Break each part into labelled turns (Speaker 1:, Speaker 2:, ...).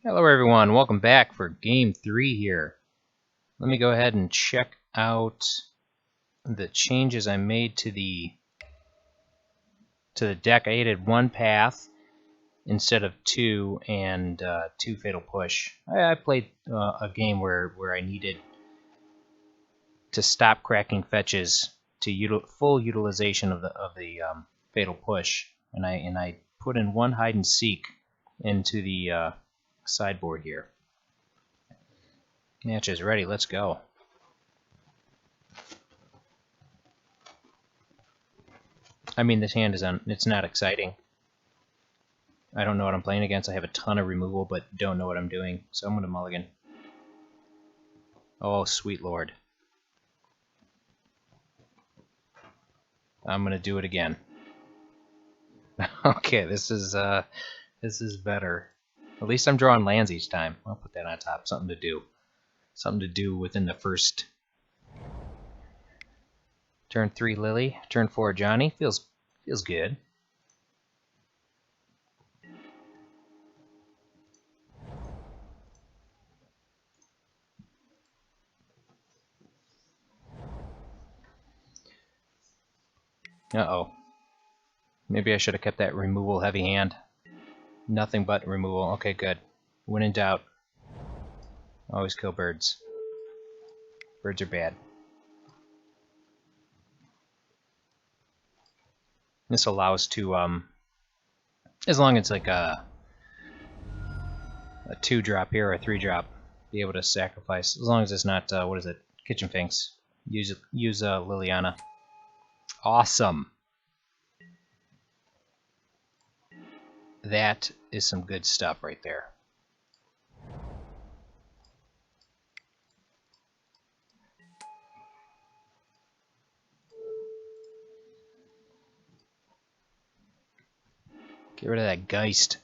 Speaker 1: Hello everyone, welcome back for game 3 here. Let me go ahead and check out the changes I made to the deck. I added 1 path instead of 2 and 2 fatal push. I played a game where I needed to stop cracking fetches to full utilization of the fatal push, and I put in 1 hide and seek into the sideboard here. Match is ready, let's go. I mean, this hand it's not exciting. I don't know what I'm playing against. I have a ton of removal, but don't know what I'm doing, so I'm going to mulligan. Oh, sweet lord. I'm going to do it again. Okay, this is better. At least I'm drawing lands each time. I'll put that on top. Something to do. Something to do within the first. Turn 3 Lily. Turn 4 Johnny. Feels good. Uh-oh. Maybe I should have kept that removal heavy hand. Nothing but removal. Okay, good. When in doubt, always kill birds. Birds are bad. This allows to, as long as it's like a 2-drop here or a 3-drop, be able to sacrifice. As long as it's not, what is it? Kitchen Finks. Use Liliana. Awesome. That is some good stuff right there. Get rid of that Geist.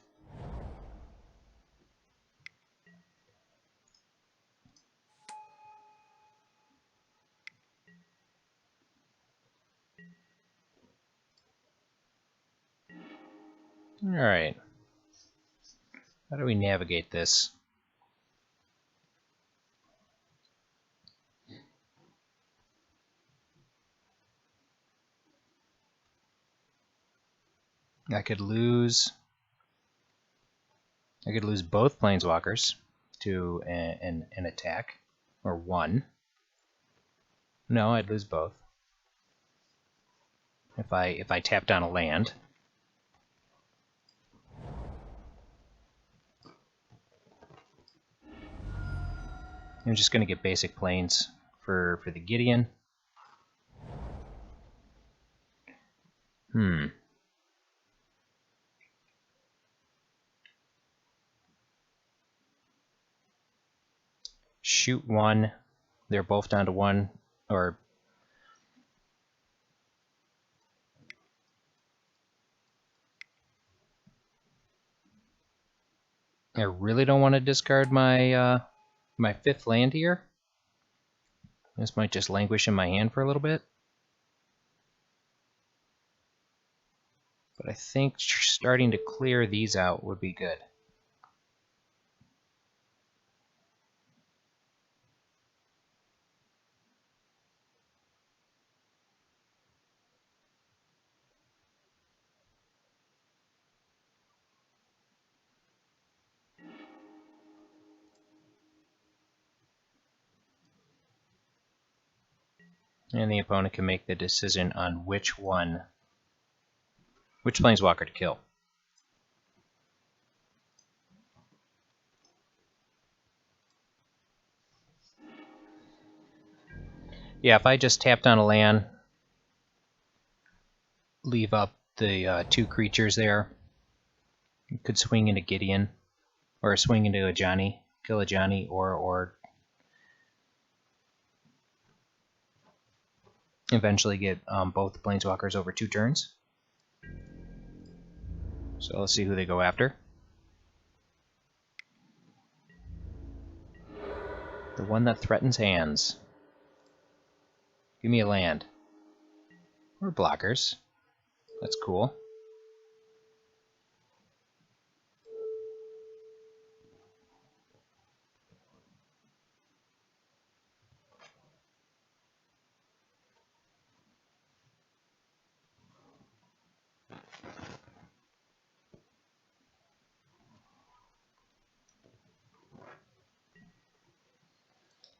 Speaker 1: Alright. How do we navigate this? I could lose both planeswalkers to an attack, or 1. No, I'd lose both. If I tap down a land. I'm just gonna get basic planes for the Gideon. Shoot 1. They're both down to 1, or I really don't want to discard my my 5th land here. This might just languish in my hand for a little bit. But I think starting to clear these out would be good. And the opponent can make the decision on which planeswalker to kill. Yeah, if I just tap down a land, leave up the 2 creatures there, you could swing into Gideon, or swing into a Johnny, kill a Johnny, or eventually get both the planeswalkers over 2 turns. So let's see who they go after. The one that threatens hands. Give me a land. Or blockers. That's cool.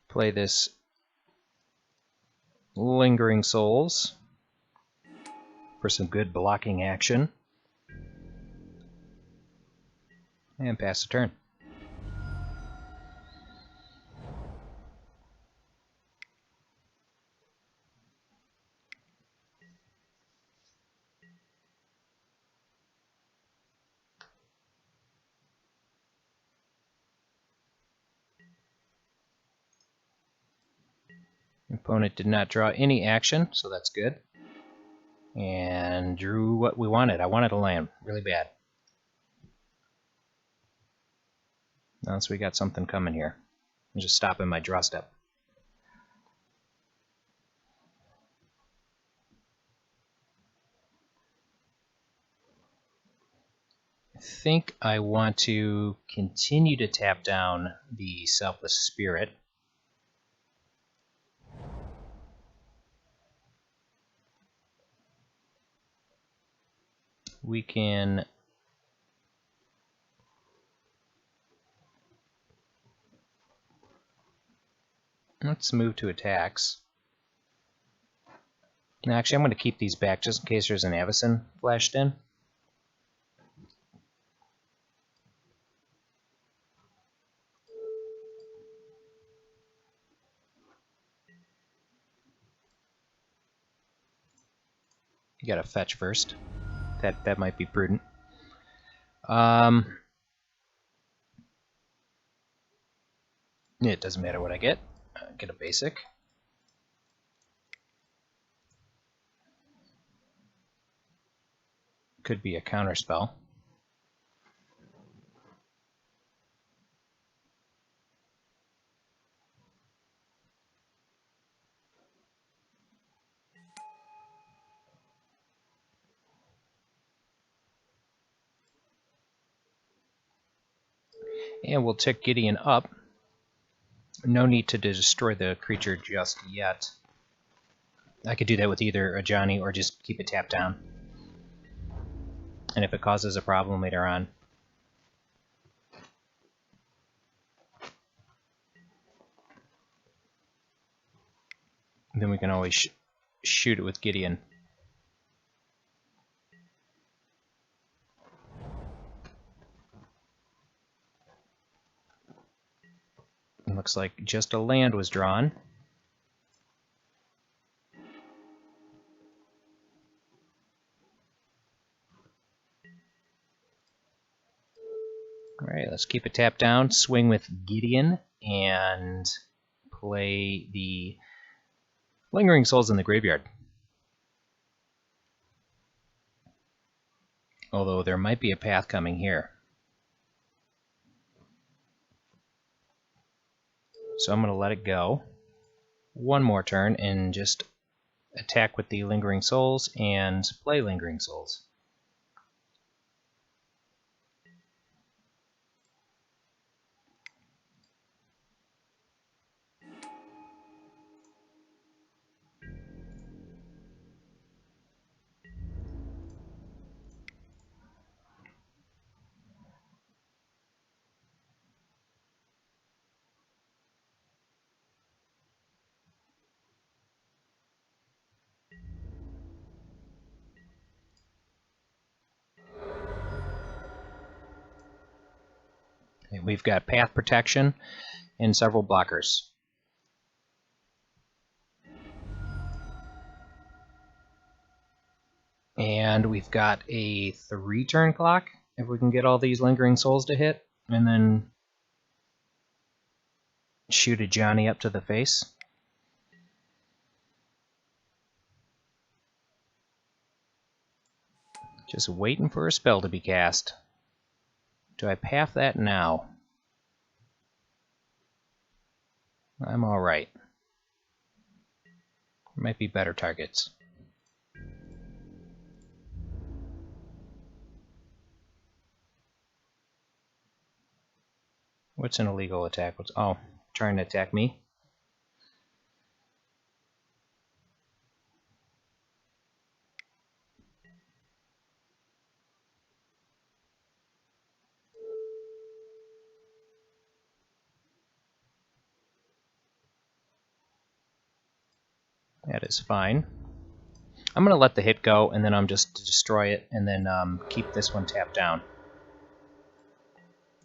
Speaker 1: Play this Lingering Souls for some good blocking action. And pass the turn. Opponent did not draw any action, so that's good. And drew what we wanted. I wanted a land really bad. Unless we got something coming here. I'm just stopping my draw step. I think I want to continue to tap down the Selfless Spirit. We can let's move to attacks. Now, actually, I'm going to keep these back just in case there's an Avacyn flashed in. You got to fetch first. That might be prudent. It doesn't matter what I get. Get a basic. Could be a counter spell. And we'll tick Gideon up. No need to destroy the creature just yet. I could do that with either a Johnny or just keep it tapped down. And if it causes a problem later on, then we can always shoot it with Gideon. It looks like just a land was drawn. Alright, let's keep it tapped down, swing with Gideon, and play the Lingering Souls in the graveyard. Although there might be a path coming here. So I'm going to let it go one more turn and just attack with the Lingering Souls and play Lingering Souls. We've got path protection and several blockers. And we've got a 3-turn clock, if we can get all these Lingering Souls to hit, and then shoot a Johnny up to the face. Just waiting for a spell to be cast. Do I path that now? I'm alright. There might be better targets. What's an illegal attack? Oh, trying to attack me? That is fine. I'm going to let the hit go, and then I'm just to destroy it, and then keep this one tapped down.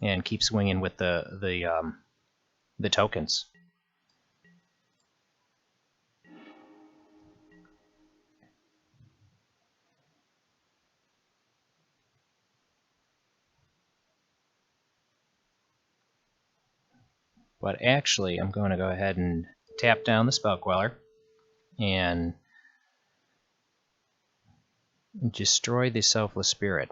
Speaker 1: And keep swinging with the tokens. But actually, I'm going to go ahead and tap down the Spell Queller and destroy the Selfless Spirit.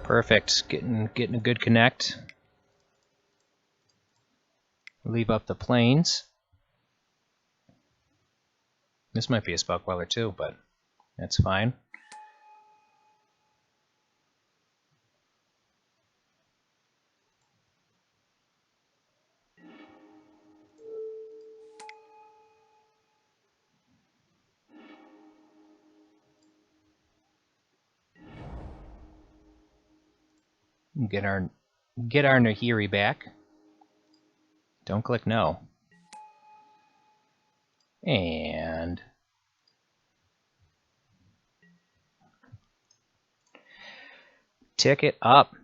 Speaker 1: Perfect. Getting a good connect. Leave up the planes. This might be a Spell Queller too, but that's fine. Get our Nahiri back. Don't click no. And tick it up.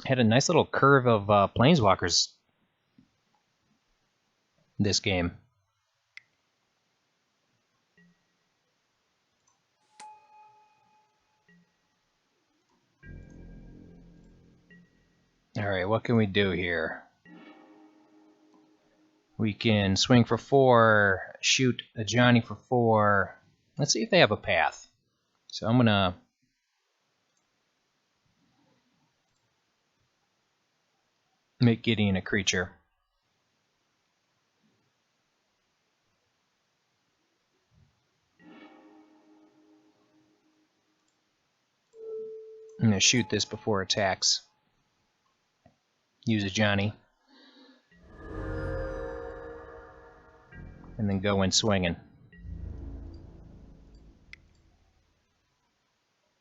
Speaker 1: Had a nice little curve of planeswalkers this game. Alright, what can we do here? We can swing for 4, shoot a Johnny for 4. Let's see if they have a path. So I'm going to make Gideon a creature. I'm going to shoot this before attacks. Use a Johnny. And then go in swinging.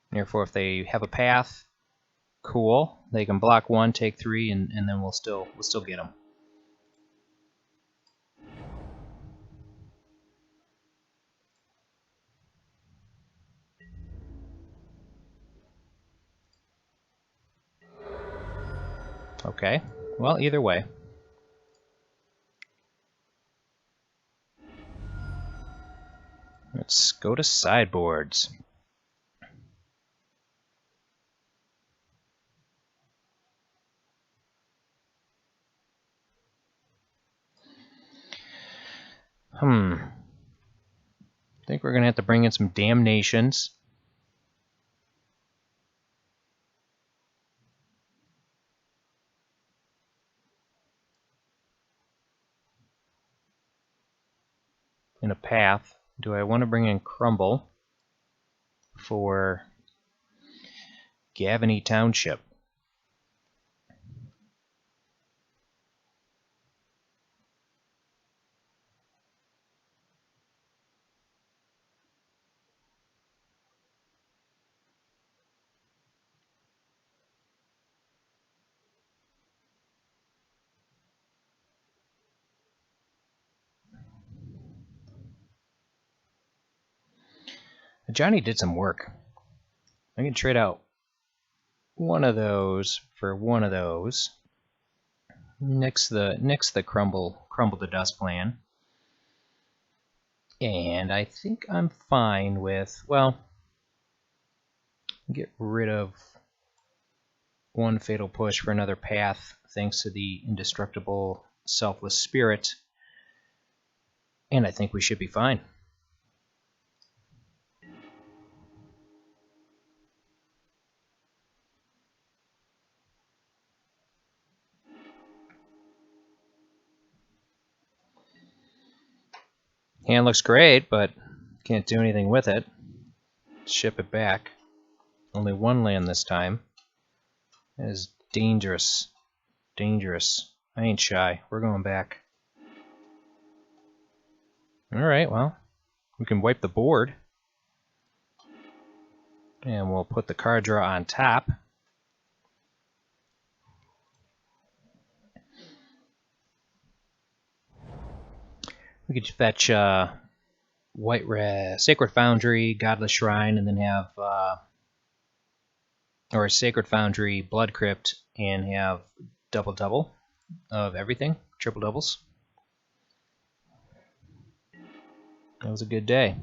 Speaker 1: Therefore, if they have a path, cool. They can block 1, take 3, and then we'll still get them. Okay. Well, either way. Let's go to sideboards. I think we're going to have to bring in some damnations. In a path. Do I want to bring in Crumble for Gavany Township? Johnny did some work. I can trade out one of those for one of those. Nix the crumble to dust plan. And I think I'm fine with, well, get rid of one fatal push for another path thanks to the indestructible selfless spirit. And I think we should be fine. Hand looks great, but can't do anything with it. Ship it back. Only one land this time. That is dangerous. Dangerous. I ain't shy. We're going back. Alright, well, we can wipe the board. And we'll put the card draw on top. We could fetch White Red, Sacred Foundry, Godless Shrine, and then have, or Sacred Foundry, Blood Crypt, and have double of everything, triple doubles. That was a good day.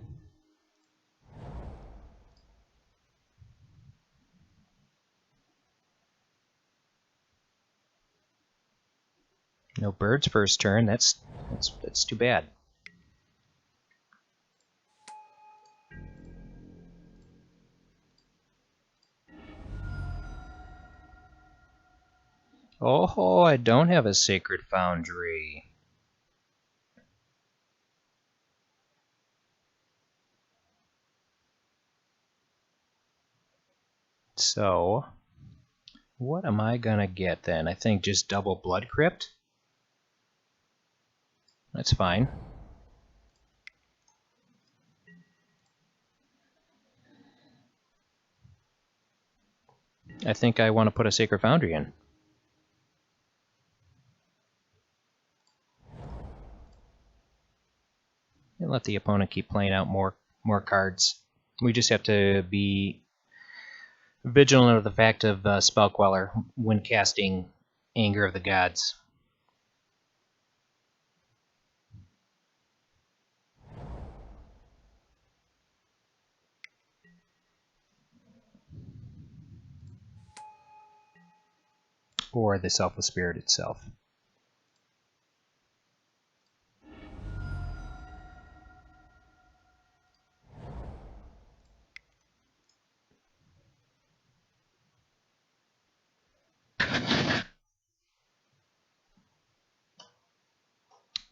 Speaker 1: No birds first turn. That's too bad. Oh, I don't have a Sacred Foundry. So, what am I gonna get then? I think just double Blood Crypt. That's fine. I think I want to put a Sacred Foundry in. And let the opponent keep playing out more cards. We just have to be vigilant of the fact of Spell Queller when casting Anger of the Gods. Or the Selfless Spirit itself.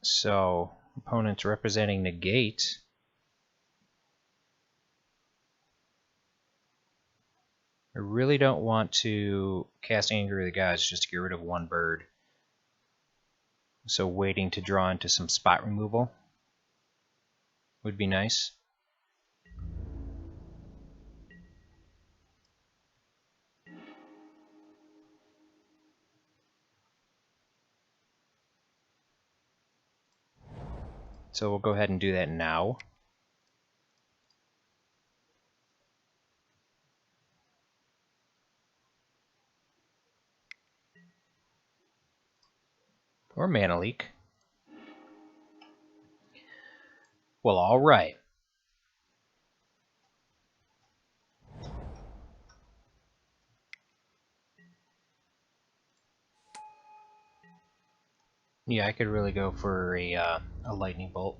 Speaker 1: So, opponents representing negate. I really don't want to cast Anger of the Gods just to get rid of one bird. So waiting to draw into some spot removal would be nice. So we'll go ahead and do that now. Or Mana Leak. Well, alright. Yeah, I could really go for a Lightning Bolt.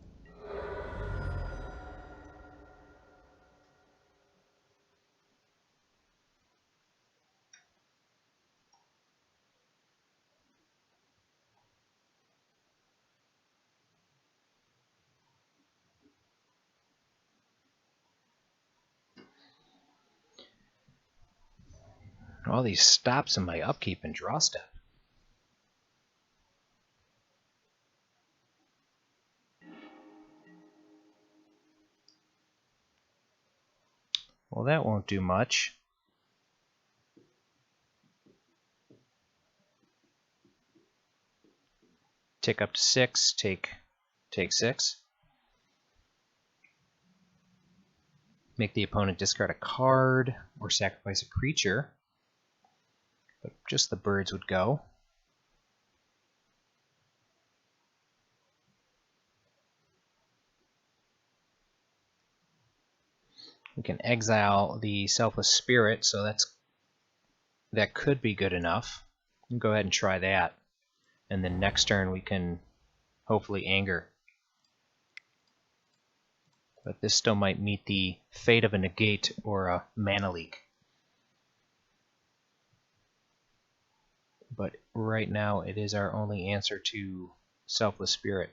Speaker 1: All these stops in my upkeep and draw step. Well, that won't do much. Tick up to 6, take 6. Make the opponent discard a card or sacrifice a creature. But just the birds would go. We can exile the Selfless Spirit, so that could be good enough. We'll go ahead and try that. And then next turn we can hopefully Anger. But this still might meet the fate of a negate or a Mana Leak. But right now it is our only answer to Selfless Spirit.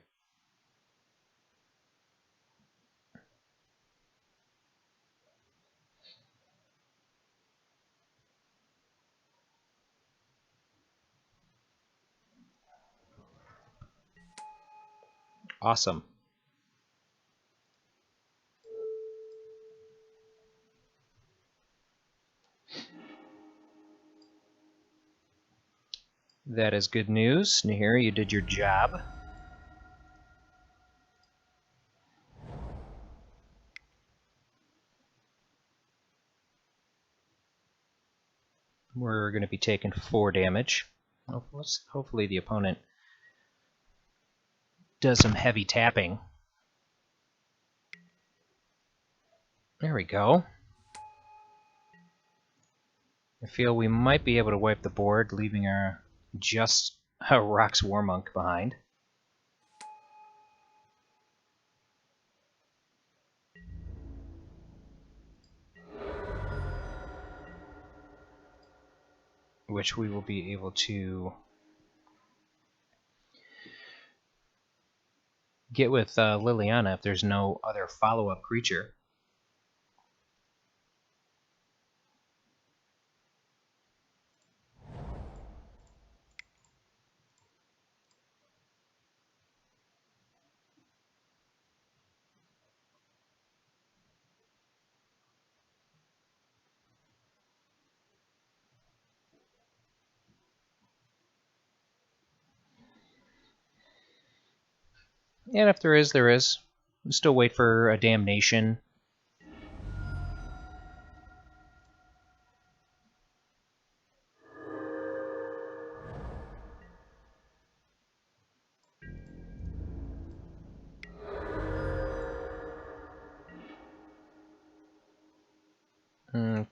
Speaker 1: Awesome. That is good news. Nahiri, you did your job. We're going to be taking 4 damage. Hopefully the opponent does some heavy tapping. There we go. I feel we might be able to wipe the board, leaving just a Rock's Warmonk behind. Which we will be able to get with Liliana if there's no other follow-up creature. And if there is, there is. We'll still wait for a damnation.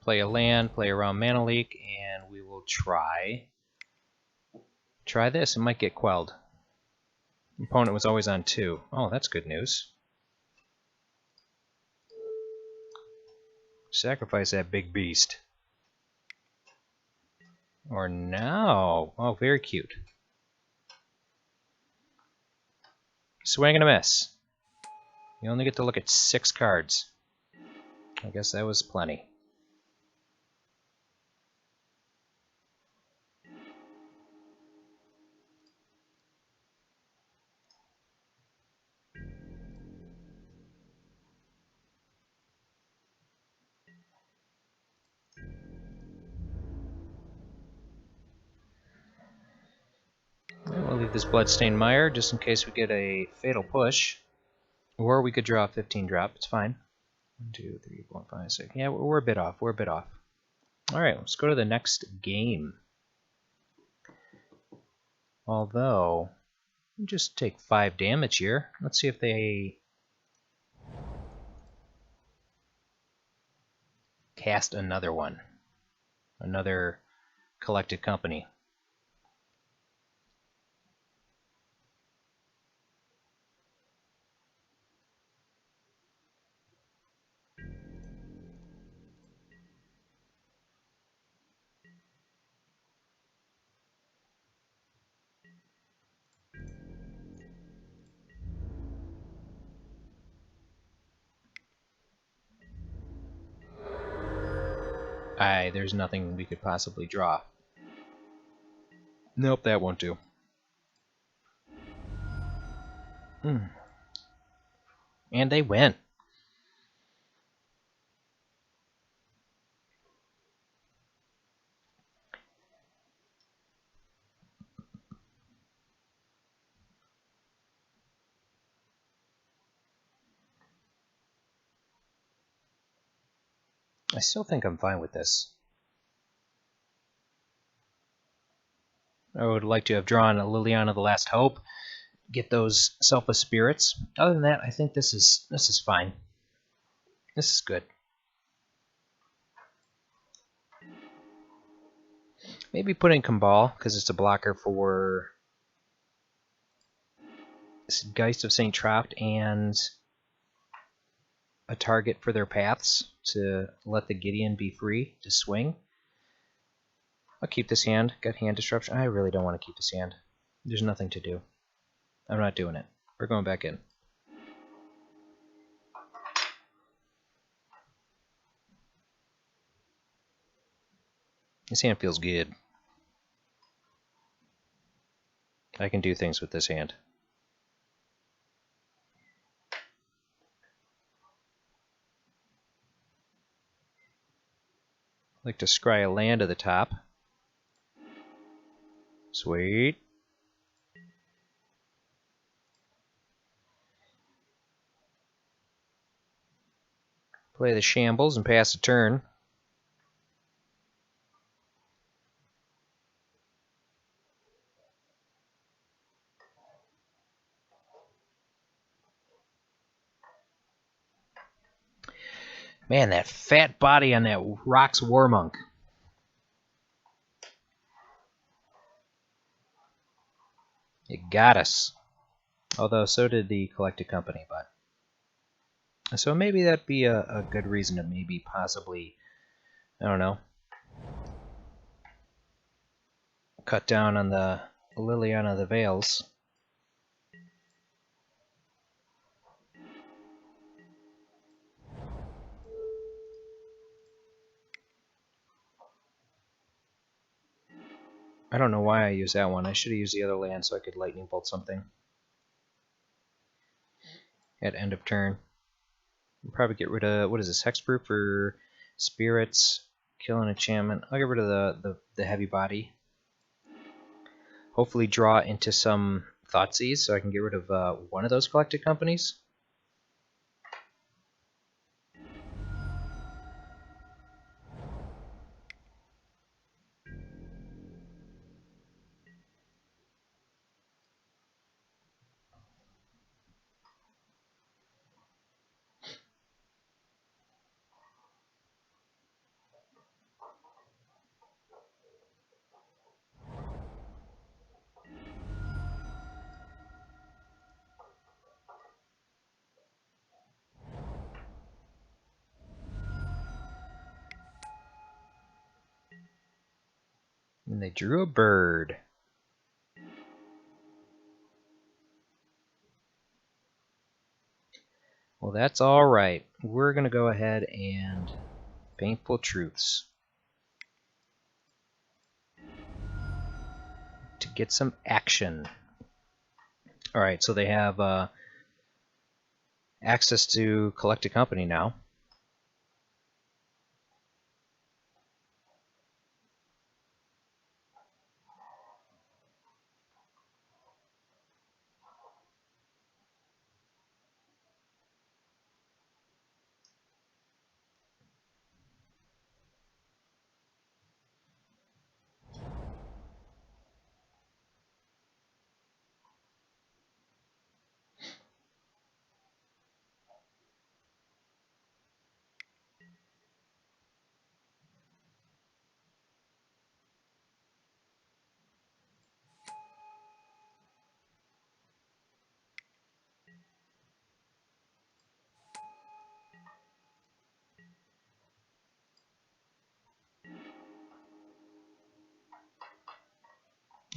Speaker 1: Play a land, play around Mana Leak, and we will try this. It might get quelled. Opponent was always on 2. Oh, that's good news. Sacrifice that big beast. Or no. Oh, very cute. Swing and a miss. You only get to look at 6 cards. I guess that was plenty. We'll leave this Bloodstained Mire just in case we get a Fatal Push. Or we could draw a 15 drop. It's fine. 1, 2, 3, 4, 5, 6. Yeah, we're a bit off. We're a bit off. Alright, let's go to the next game. Although, we'll just take 5 damage here. Let's see if they cast another one. Another Collected Company. There's nothing we could possibly draw. Nope, that won't do. And they win. I still think I'm fine with this. I would like to have drawn a Liliana the Last Hope, get those Selfless Spirits. Other than that, I think this is fine. This is good. Maybe put in Kambal, because it's a blocker for Geist of St. Trapt and a target for their paths to let the Gideon be free to swing. I'll keep this hand. Got hand disruption. I really don't want to keep this hand. There's nothing to do. I'm not doing it. We're going back in. This hand feels good. I can do things with this hand. Like to scry a land to the top. Sweet. Play the shambles and pass a turn. Man, that fat body on that Rock's Warmonk. It got us. Although so did the Collected Company, but... So maybe that'd be a good reason to maybe possibly, I don't know, cut down on the Liliana of the Veils. I don't know why I used that one. I should have used the other land so I could lightning bolt something at end of turn. I'll probably get rid of, what is this, hexproof for spirits, kill an enchantment. I'll get rid of the heavy body. Hopefully draw into some Thoughtseize so I can get rid of one of those Collected Companies. And they drew a bird. Well, that's alright. We're going to go ahead and Painful Truths to get some action. Alright, so they have access to Collected Company now.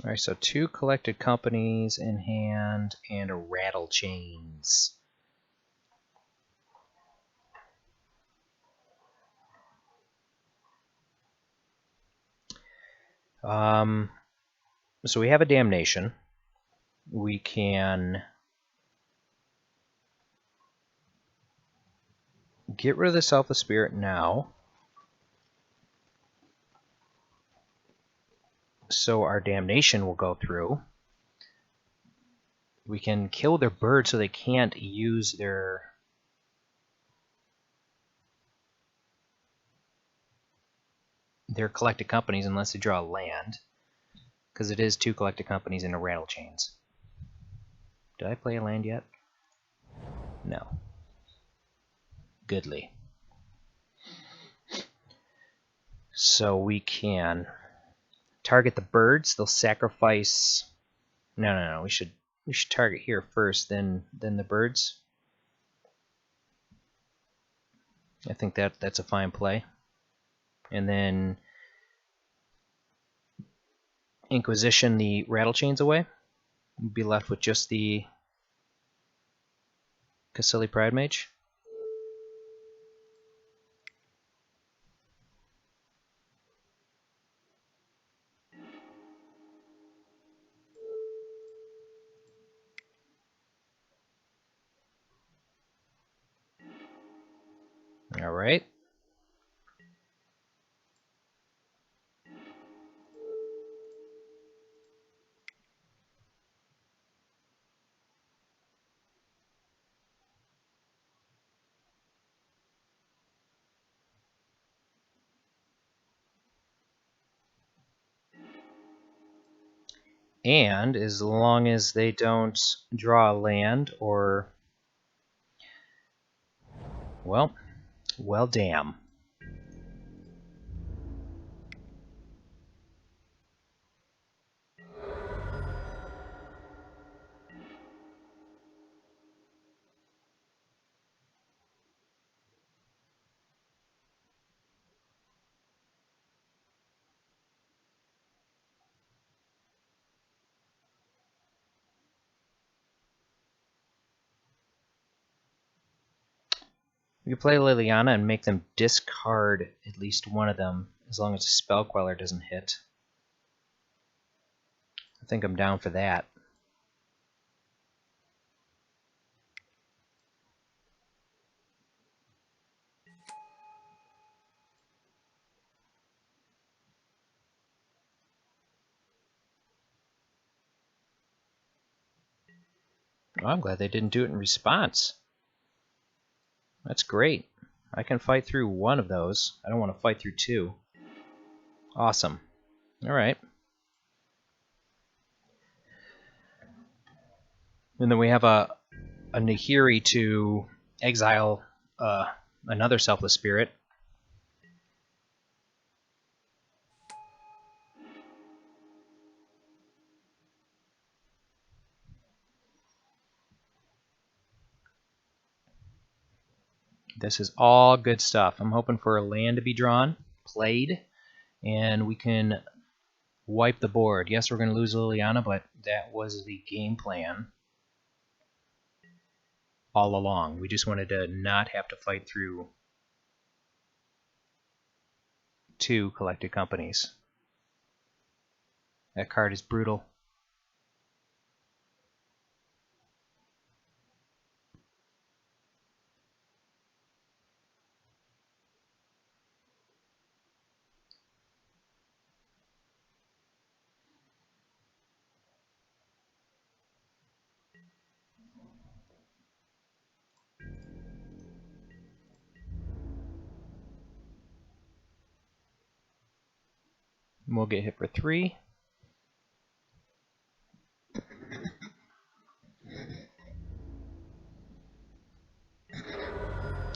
Speaker 1: Alright, so 2 Collected Companies in hand and a Rattle Chains. So we have a Damnation. We can get rid of the Selfless Spirit now. So our Damnation will go through. We can kill their bird so they can't use their Collected Companies unless they draw a land. Because it is 2 Collected Companies and a Rattle Chains. Did I play a land yet? No. Goodly. So we can target the birds. They'll sacrifice... No. We should target here first, then the birds. I think that's a fine play. And then Inquisition the Rattle Chains away. We'll be left with just the Cassili Pride Mage. Alright. And as long as they don't draw a land or... Well, damn. We can play Liliana and make them discard at least one of them, as long as the Spell Queller doesn't hit. I think I'm down for that. Oh, I'm glad they didn't do it in response. That's great. I can fight through one of those. I don't want to fight through two. Awesome. Alright. And then we have a Nahiri to exile another Selfless Spirit. This is all good stuff. I'm hoping for a land to be drawn, played, and we can wipe the board. Yes, we're going to lose Liliana, but that was the game plan all along. We just wanted to not have to fight through two collected companies. That card is brutal. We'll get hit for 3.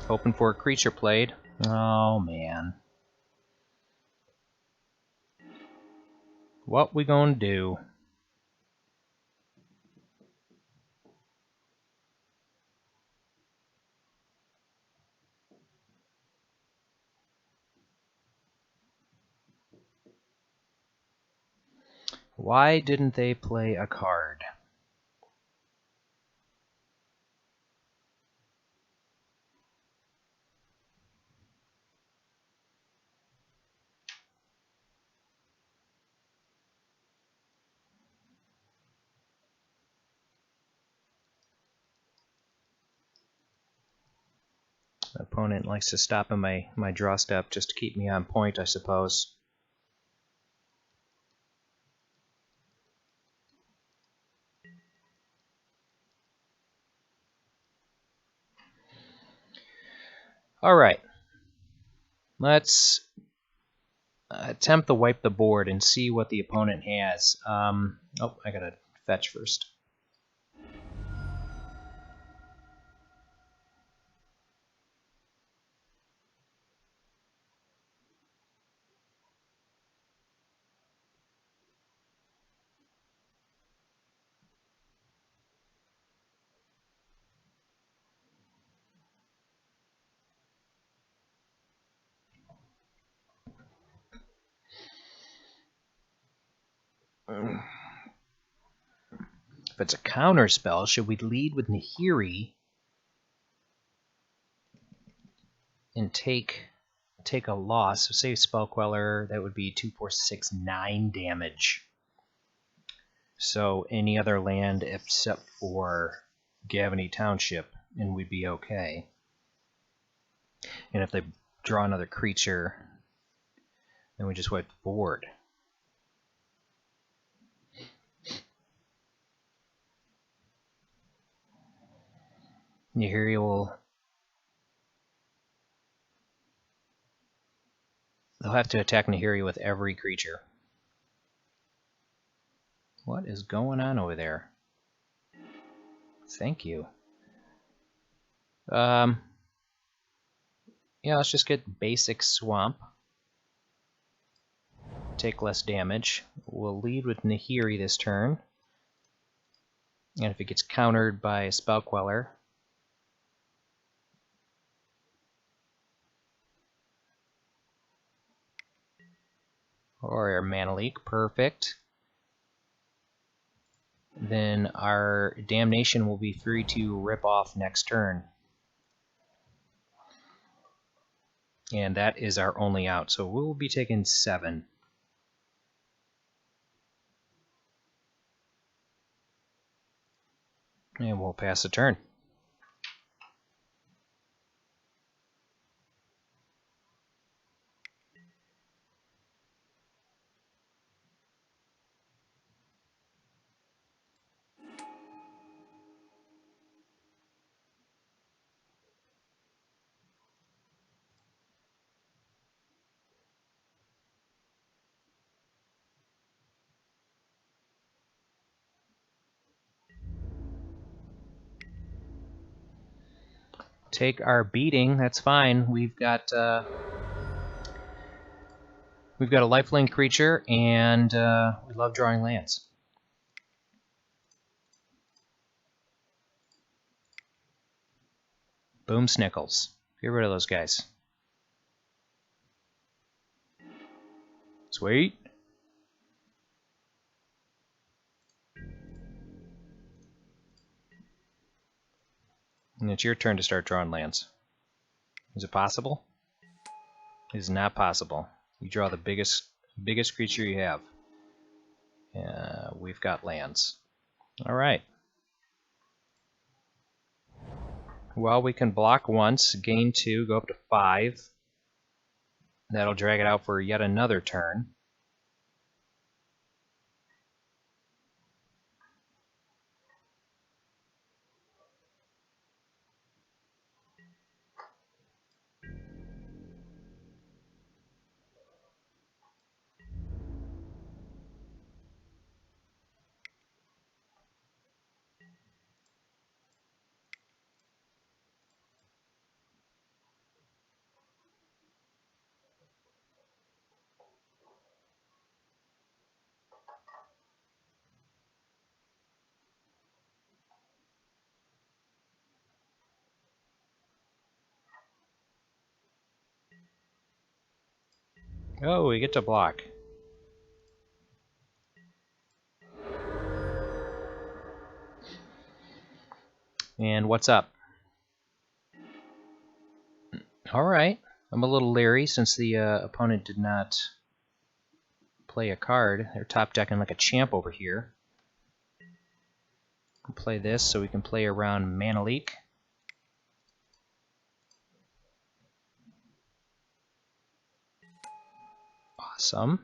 Speaker 1: Hoping for a creature played. Oh, man. What we gonna do? Why didn't they play a card? The opponent likes to stop in my draw step just to keep me on point, I suppose. Alright. Let's attempt to wipe the board and see what the opponent has. Oh, I gotta fetch first. If it's a counter spell, should we lead with Nahiri and take a loss? So say Spell Queller, that would be 2, 4, 6, 9 damage. So any other land except for Gavany Township, and we'd be okay. And if they draw another creature, then we just wipe the board. Nahiri will... They'll have to attack Nahiri with every creature. What is going on over there? Thank you. Yeah, let's just get basic swamp. Take less damage. We'll lead with Nahiri this turn. And if it gets countered by a Spell Queller, or our Mana Leak, perfect. Then our Damnation will be free to rip off next turn. And that is our only out, so we'll be taking 7. And we'll pass the turn. Take our beating, that's fine. We've got a lifelink creature, and we love drawing lands. Boom Snickles. Get rid of those guys. Sweet. And it's your turn to start drawing lands. Is it possible? It is not possible. You draw the biggest creature you have. We've got lands. Alright. Well, we can block once, gain 2, go up to 5. That'll drag it out for yet another turn. Oh, we get to block. And what's up? Alright. I'm a little leery since the opponent did not play a card. They're top decking like a champ over here. We'll play this so we can play around Mana Leak. Awesome.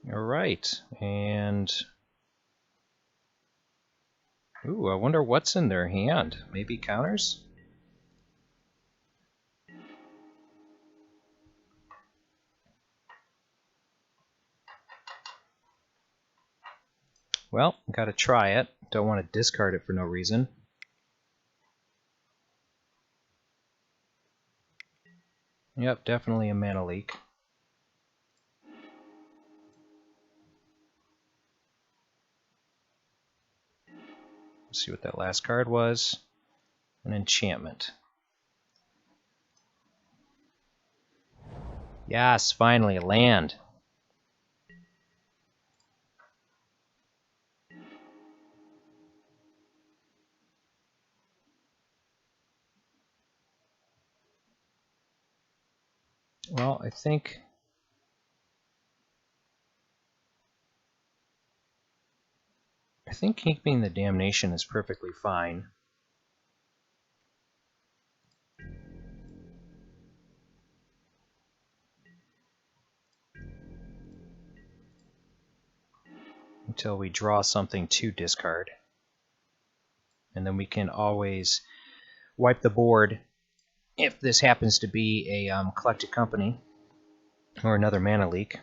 Speaker 1: Alright, and... Ooh, I wonder what's in their hand. Maybe counters? Well, gotta try it. Don't want to discard it for no reason. Yep, definitely a Mana Leak. Let's see what that last card was. An enchantment. Yes, finally, a land. Well, I think keeping the Damnation is perfectly fine. Until we draw something to discard. and then we can always wipe the board if this happens to be a collected company or another mana leak.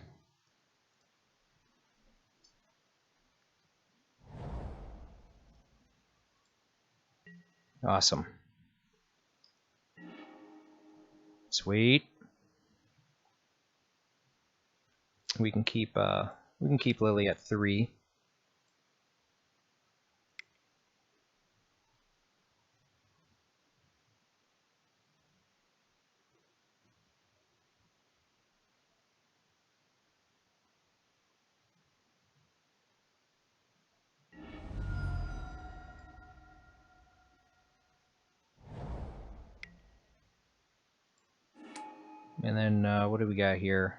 Speaker 1: Awesome. Sweet. We can keep Lily at 3. And then what do we got here?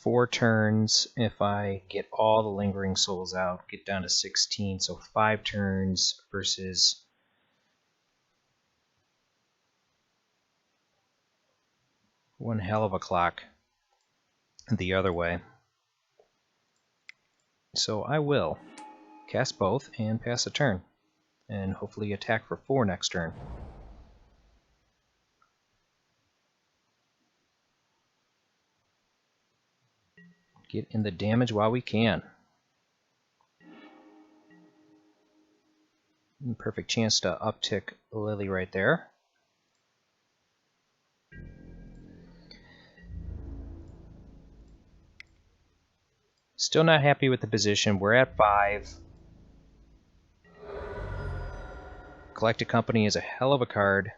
Speaker 1: 4 turns if I get all the lingering souls out, get down to 16, so 5 turns versus one hell of a clock the other way. So I will cast both and pass a turn, and hopefully attack for 4 next turn. Get in the damage while we can. Perfect chance to uptick Lily right there. Still not happy with the position. We're at 5. Collected Company is a hell of a card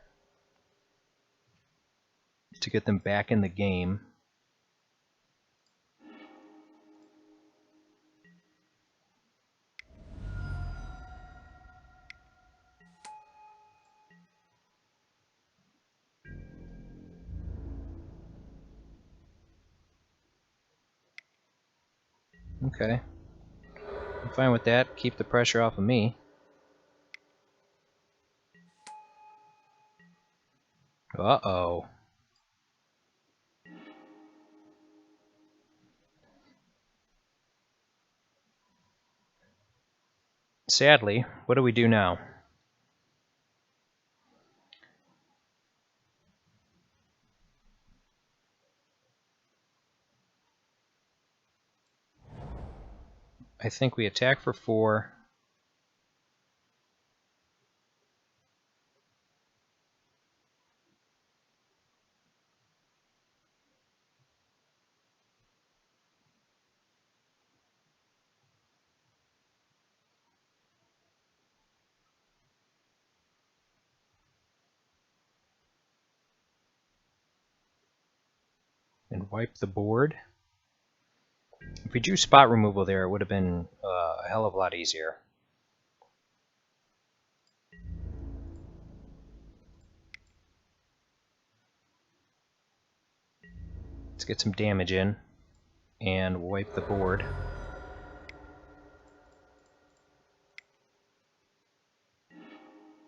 Speaker 1: to get them back in the game. Okay. I'm fine with that. Keep the pressure off of me. Uh-oh. Sadly, what do we do now? I think we attack for 4. And wipe the board. If we drew spot removal there, it would have been a hell of a lot easier. Let's get some damage in and wipe the board.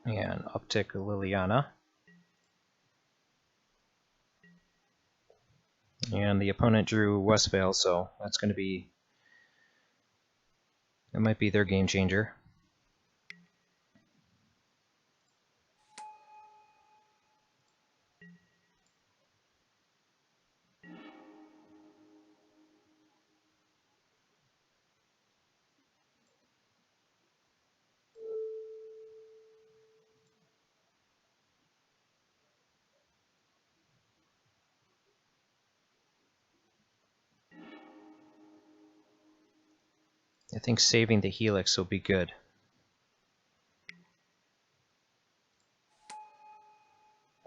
Speaker 1: And uptick Liliana. And the opponent drew Westvale, so that's going to be... that might be their game changer. I think saving the Helix will be good.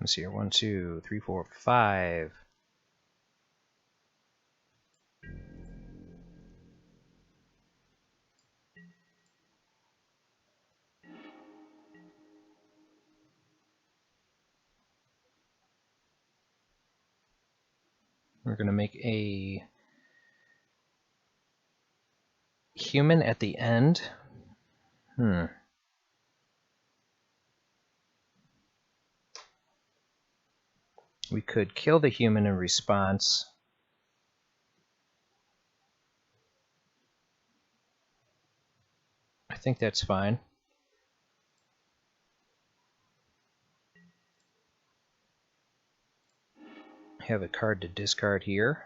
Speaker 1: Let's see here. 1, 2, 3, 4, 5. We're going to make a human at the end. We could kill the human in response. think that's fine. Have a card to discard here.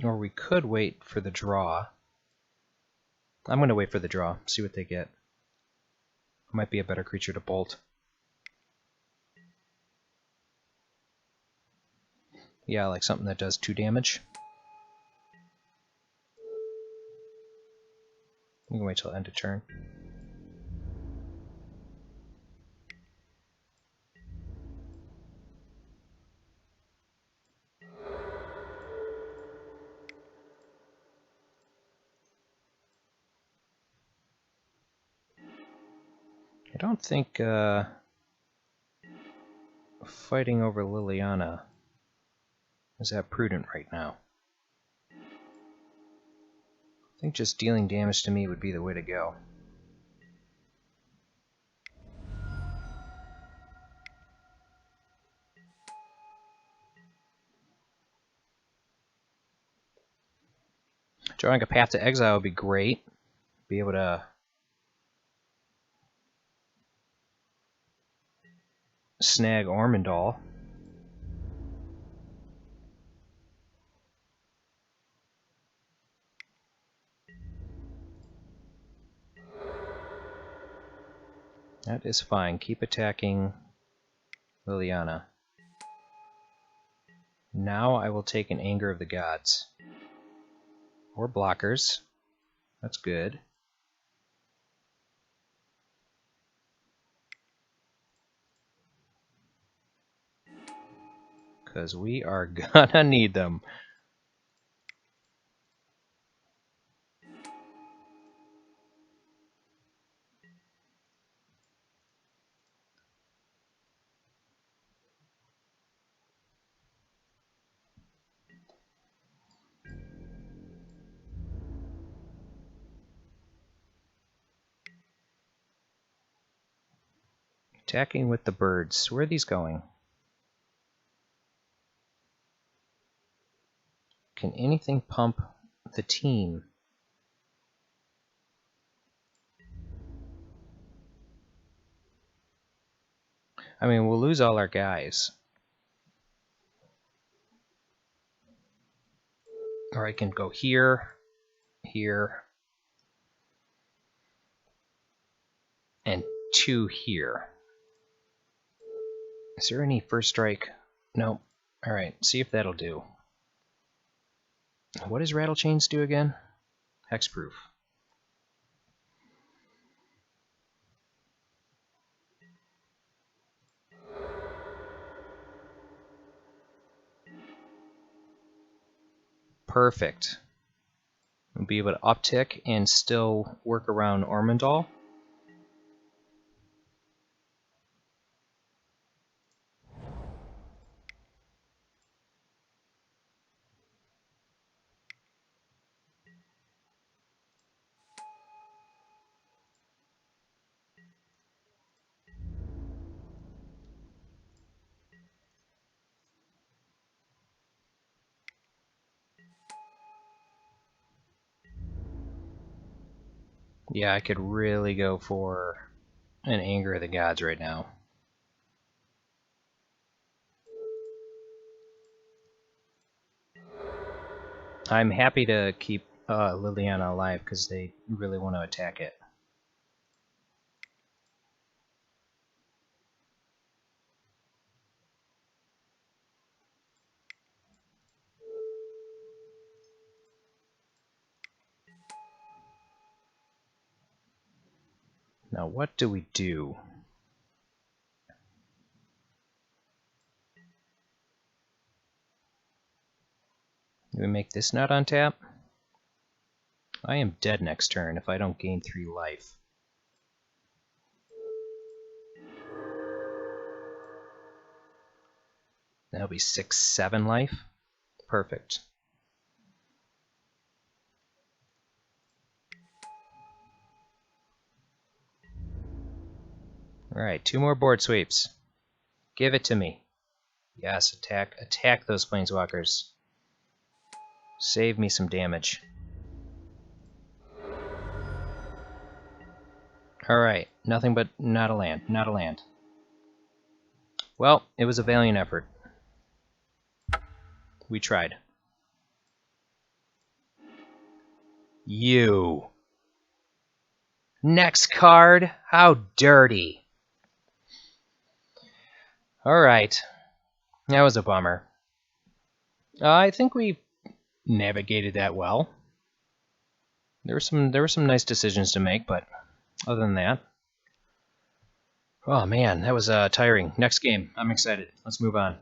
Speaker 1: Or we could wait for the draw. I'm going to wait for the draw, see what they get. Might be a better creature to bolt. Yeah, like something that does 2 damage. We can wait till end of turn. I don't think fighting over Liliana is that prudent right now. I think just dealing damage to me would be the way to go. Drawing a Path to Exile would be great. Be able to snag Ormondal. That is fine. Keep attacking Liliana. Now I will take an Anger of the Gods. Or blockers. That's good. Because we are gonna need them. Attacking with the birds. Where are these going? Can anything pump the team? I mean, we'll lose all our guys. Or I can go here, here, and 2 here. Is there any first strike? Nope. Alright, see if that'll do. What does Rattle Chains do again? Hexproof. Perfect. We'll be able to uptick and still work around Ormondal. Yeah, I could really go for an Anger of the Gods right now. I'm happy to keep Liliana alive because they really want to attack it. Now what do we do? Do we make this not on tap? I am dead next turn if I don't gain 3 life. That'll be 6, 7 life. Perfect. Alright, 2 more board sweeps. Give it to me. Yes, attack. Attack those planeswalkers. Save me some damage. Alright, nothing but not a land. Not a land. Well, it was a valiant effort. We tried. You. Next card? How dirty. Alright. That was a bummer. I think we navigated that well. There were some nice decisions to make, but other than that... Oh man, that was tiring. Next game. I'm excited. Let's move on.